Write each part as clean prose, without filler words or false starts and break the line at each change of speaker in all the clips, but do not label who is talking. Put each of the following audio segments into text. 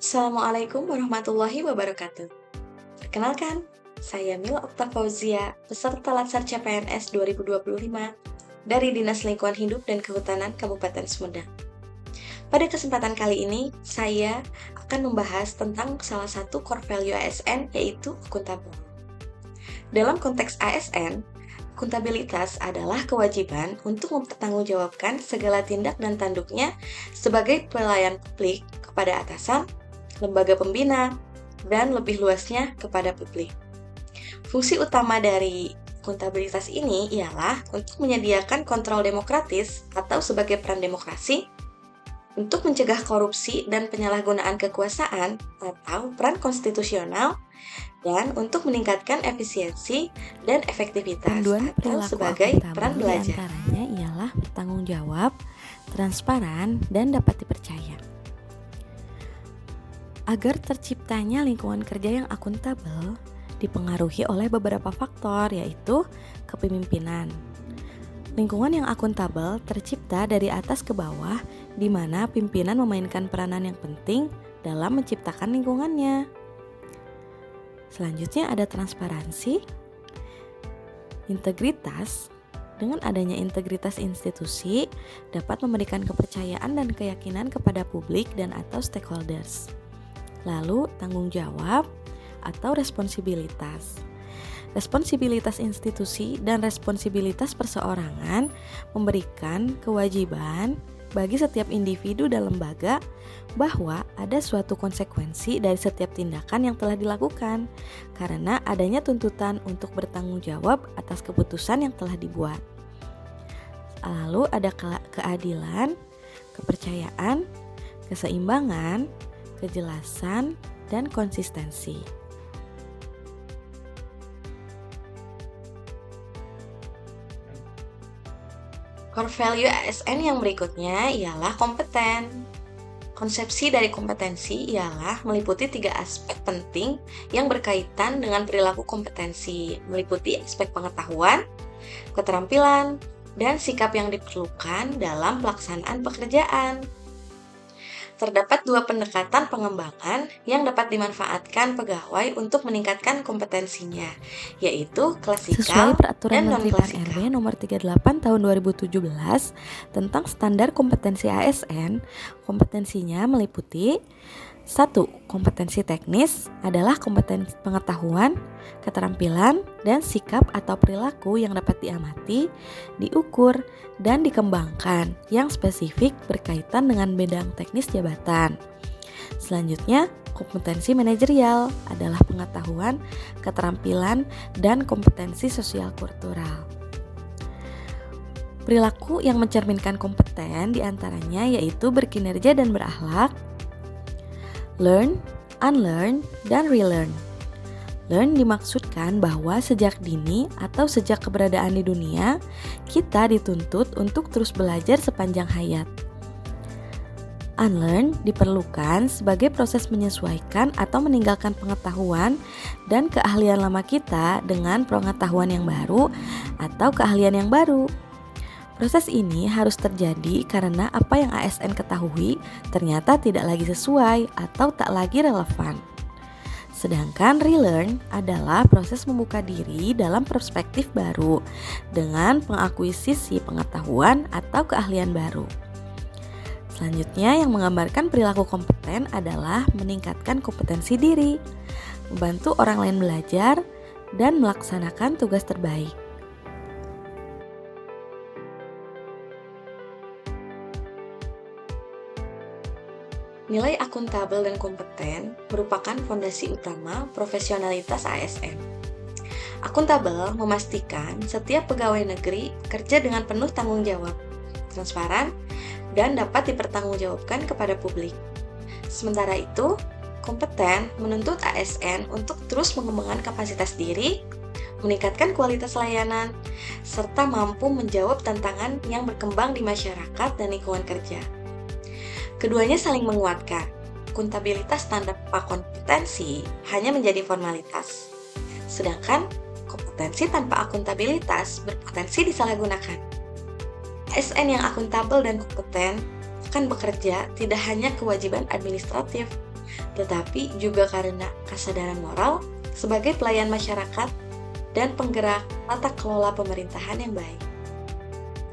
Assalamualaikum warahmatullahi wabarakatuh. Perkenalkan, saya Mila Okta Fauzia, peserta Latsar CPNS 2025 dari Dinas Lingkungan Hidup dan Kehutanan Kabupaten Sumedang. Pada kesempatan kali ini, saya akan membahas tentang salah satu core value ASN, yaitu akuntabel. Dalam konteks ASN, akuntabilitas adalah kewajiban untuk mempertanggungjawabkan segala tindak dan tanduknya sebagai pelayan publik kepada atasan, lembaga pembina, dan lebih luasnya kepada publik. Fungsi utama dari akuntabilitas ini ialah untuk menyediakan kontrol demokratis atau sebagai peran demokrasi, untuk mencegah korupsi dan penyalahgunaan kekuasaan atau peran konstitusional, dan untuk meningkatkan efisiensi dan efektivitas
Panduan
atau
perilaku
sebagai
akuntabel
peran belajar.
diantaranya ialah bertanggung jawab, transparan, dan dapat dipercaya. Agar terciptanya lingkungan kerja yang akuntabel dipengaruhi oleh beberapa faktor, yaitu kepemimpinan. Lingkungan yang akuntabel tercipta dari atas ke bawah, di mana pimpinan memainkan peranan yang penting dalam menciptakan lingkungannya. Selanjutnya ada transparansi, integritas. Dengan adanya integritas institusi dapat memberikan kepercayaan dan keyakinan kepada publik dan atau stakeholders. Lalu tanggung jawab atau responsibilitas. Responsibilitas institusi dan responsibilitas perseorangan memberikan kewajiban bagi setiap individu dan lembaga bahwa ada suatu konsekuensi dari setiap tindakan yang telah dilakukan karena adanya tuntutan untuk bertanggung jawab atas keputusan yang telah dibuat. Lalu ada keadilan, kepercayaan, keseimbangan, kejelasan, dan konsistensi.
Core value ASN yang berikutnya ialah kompeten. Konsepsi dari kompetensi ialah meliputi 3 aspek penting yang berkaitan dengan perilaku kompetensi, meliputi aspek pengetahuan, keterampilan, dan sikap yang diperlukan dalam pelaksanaan pekerjaan. Terdapat 2 pendekatan pengembangan yang dapat dimanfaatkan pegawai untuk meningkatkan kompetensinya, yaitu klasikal
Sesuai Peraturan
dan
Menteri
non-klasikal.
PAN-RB Nomor 38 Tahun 2017 tentang Standar Kompetensi ASN, kompetensinya meliputi 1. Kompetensi teknis adalah kompetensi pengetahuan, keterampilan, dan sikap atau perilaku yang dapat diamati, diukur, dan dikembangkan yang spesifik berkaitan dengan bidang teknis jabatan. Selanjutnya, kompetensi manajerial adalah pengetahuan, keterampilan, dan kompetensi sosial kultural. Perilaku yang mencerminkan kompeten diantaranya yaitu berkinerja dan berakhlak, learn, unlearn, dan relearn. Learn dimaksudkan bahwa sejak dini atau sejak keberadaan di dunia, kita dituntut untuk terus belajar sepanjang hayat. Unlearn diperlukan sebagai proses menyesuaikan atau meninggalkan pengetahuan dan keahlian lama kita dengan pengetahuan yang baru atau keahlian yang baru. Proses ini harus terjadi karena apa yang ASN ketahui ternyata tidak lagi sesuai atau tak lagi relevan. Sedangkan relearn adalah proses membuka diri dalam perspektif baru dengan pengakuisisi pengetahuan atau keahlian baru. Selanjutnya yang menggambarkan perilaku kompeten adalah meningkatkan kompetensi diri, membantu orang lain belajar, dan melaksanakan tugas terbaik.
Nilai akuntabel dan kompeten merupakan fondasi utama profesionalitas ASN. Akuntabel memastikan setiap pegawai negeri bekerja dengan penuh tanggung jawab, transparan, dan dapat dipertanggungjawabkan kepada publik. Sementara itu, kompeten menuntut ASN untuk terus mengembangkan kapasitas diri, meningkatkan kualitas layanan, serta mampu menjawab tantangan yang berkembang di masyarakat dan lingkungan kerja. Keduanya saling menguatkan. Akuntabilitas tanpa kompetensi hanya menjadi formalitas, sedangkan kompetensi tanpa akuntabilitas berpotensi disalahgunakan. ASN yang akuntabel dan kompeten akan bekerja tidak hanya kewajiban administratif, tetapi juga karena kesadaran moral sebagai pelayan masyarakat dan penggerak tata kelola pemerintahan yang baik.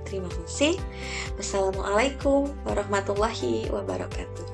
Terima kasih. Wassalamualaikum warahmatullahi wabarakatuh.